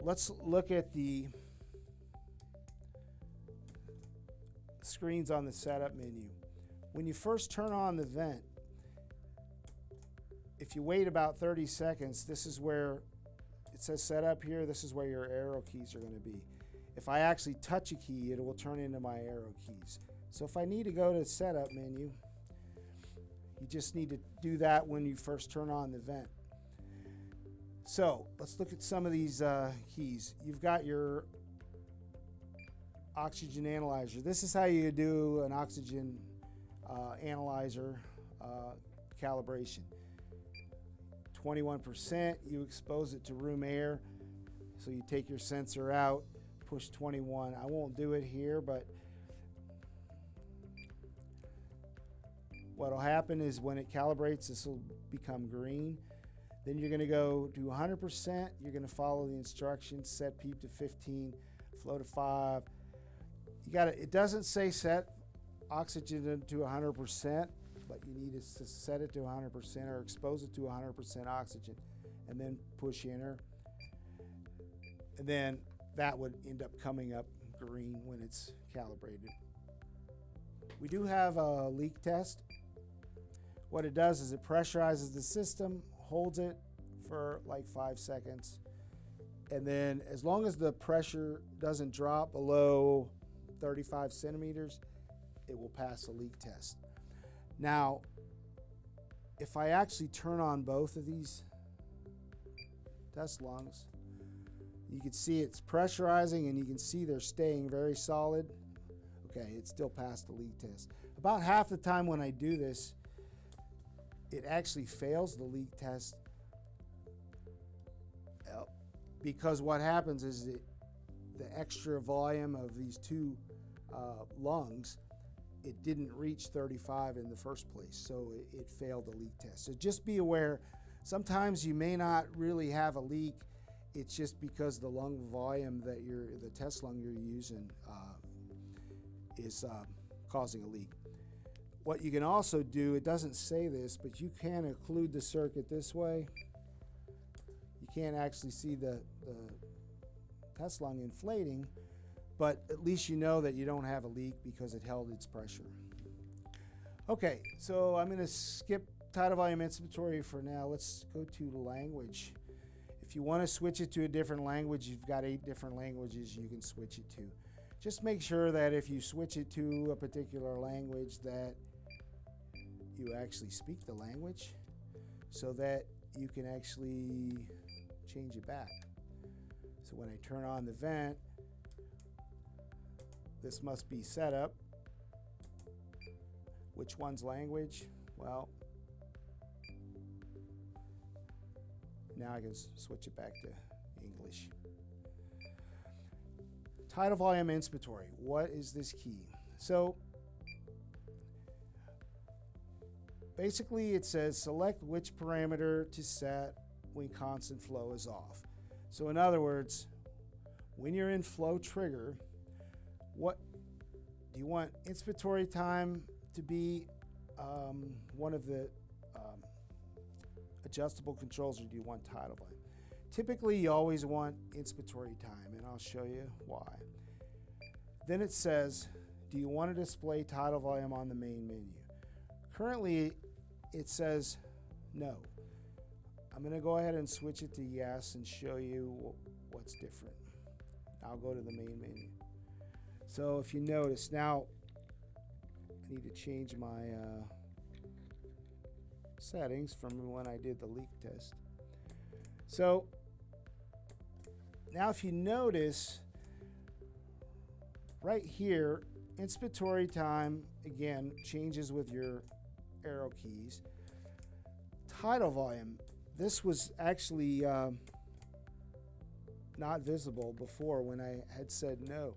let's look at the screens on the setup menu. When you first turn on the vent, if you wait about 30 seconds, this is where it says setup here. This is where your arrow keys are going to be. If I actually touch a key, it will turn into my arrow keys. So if I need to go to the setup menu, you just need to do that when you first turn on the vent. So let's look at some of these keys. You've got your oxygen analyzer. This is how you do an oxygen analyzer calibration. 21%, you expose it to room air. So you take your sensor out, push 21. I won't do it here, but what will happen is when it calibrates, this will become green. Then you're going to go to 100%. You're going to follow the instructions, set PEEP to 15, flow to 5. You got it doesn't say set oxygen to 100%, but you need to set it to 100% or expose it to 100% oxygen, and then push enter. And then that would end up coming up green when it's calibrated. We do have a leak test. What it does is it pressurizes the system, holds it for like 5 seconds, and then as long as the pressure doesn't drop below 35 centimeters, it will pass the leak test. Now, if I actually turn on both of these test lungs, you can see it's pressurizing and you can see they're staying very solid. Okay, it still passed the leak test. About half the time when I do this, it actually fails the leak test because what happens is the extra volume of these two lungs, it didn't reach 35 in the first place, so it failed the leak test. So just be aware, sometimes you may not really have a leak. It's just because the lung volume that the test lung you're using is causing a leak. What you can also do, it doesn't say this, but you can occlude the circuit this way. You can't actually see the test lung inflating, but at least you know that you don't have a leak because it held its pressure. Okay, so I'm going to skip tidal volume inspiratory for now. Let's go to language. If you want to switch it to a different language, you've got 8 different languages you can switch it to. Just make sure that if you switch it to a particular language that you actually speak the language so that you can actually change it back. So when I turn on the vent, this must be set up. Which one's language? Well, now I can switch it back to English. Tidal volume inspiratory. What is this key? So basically it says select which parameter to set when constant flow is off. So in other words, when you're in flow trigger, what do you want inspiratory time to be one of the adjustable controls, or do you want tidal volume? Typically you always want inspiratory time, and I'll show you why. Then it says, do you want to display tidal volume on the main menu? Currently it says no. I'm going to go ahead and switch it to yes and show you what's different. I'll go to the main menu. So if you notice, now I need to change my settings from when I did the leak test. So now if you notice right here, inspiratory time again changes with your arrow keys. Tidal volume, this was actually not visible before when I had said no.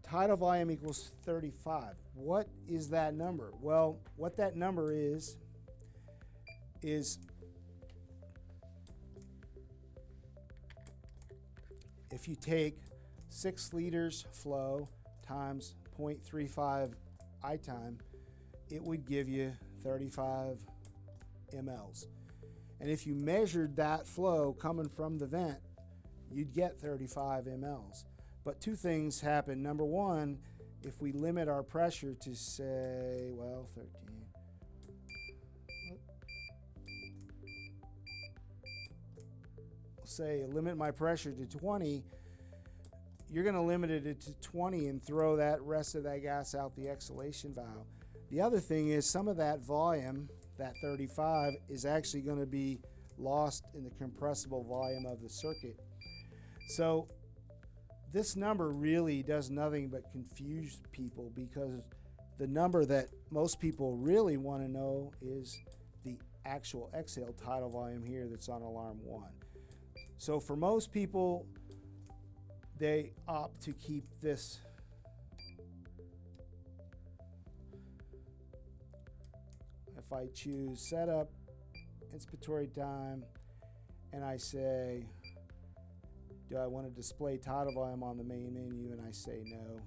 Tidal volume equals 35. What is that number? Well, what that number is if you take 6 liters flow times 0.35 I time, it would give you 35 mLs. And if you measured that flow coming from the vent, you'd get 35 mLs. But two things happen. Number one, if we limit our pressure to say, well, 13. Say limit my pressure to 20, you're going to limit it to 20 and throw that rest of that gas out the exhalation valve. The other thing is some of that volume, that 35, is actually going to be lost in the compressible volume of the circuit. So this number really does nothing but confuse people, because the number that most people really want to know is the actual exhale tidal volume here that's on alarm 1. So for most people, they opt to keep this if I choose setup, inspiratory time, and I say, do I want to display tidal volume on the main menu, and I say no,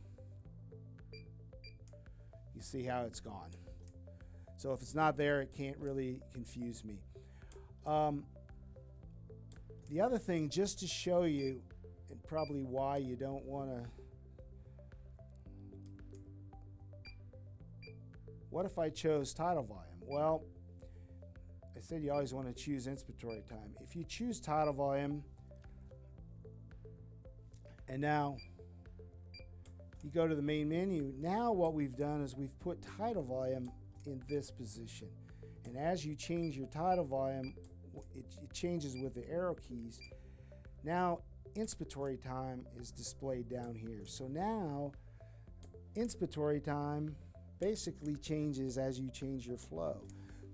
you see how it's gone. So if it's not there, it can't really confuse me. The other thing, just to show you, and probably why you don't want to, what if I chose tidal volume? Well, I said you always want to choose inspiratory time. If you choose tidal volume, and now you go to the main menu, now what we've done is we've put tidal volume in this position. And as you change your tidal volume, it changes with the arrow keys. Now inspiratory time is displayed down here. So now inspiratory time basically changes as you change your flow.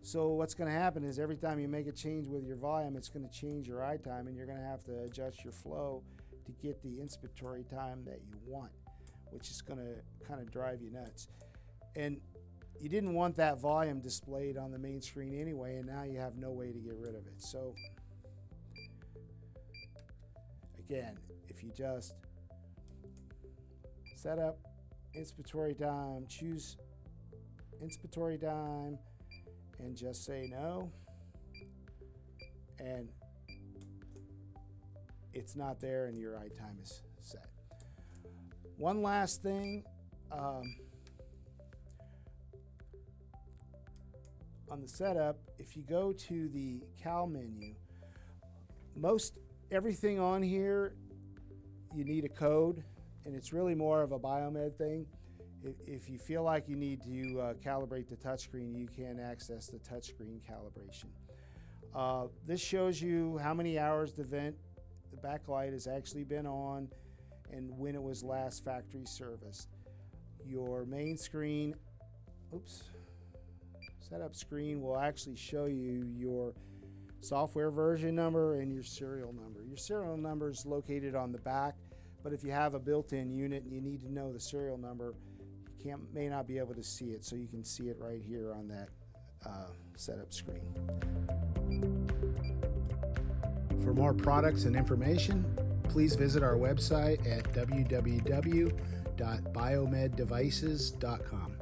So what's going to happen is every time you make a change with your volume, it's going to change your I time, and you're going to have to adjust your flow to get the inspiratory time that you want, which is going to kind of drive you nuts. And you didn't want that volume displayed on the main screen anyway, and now you have no way to get rid of it. So again, if you just set up inspiratory time, choose inspiratory time, and just say no, and it's not there, and your I time is set. One last thing, on the setup, if you go to the Cal menu, most everything on here, you need a code, and it's really more of a biomed thing. If you feel like you need to calibrate the touchscreen, you can access the touchscreen calibration. This shows you how many hours the backlight has actually been on and when it was last factory serviced. Your main screen, setup screen will actually show you your software version number and your serial number. Your serial number is located on the back, but if you have a built-in unit and you need to know the serial number, you may not be able to see it, so you can see it right here on that setup screen. For more products and information, please visit our website at www.biomeddevices.com.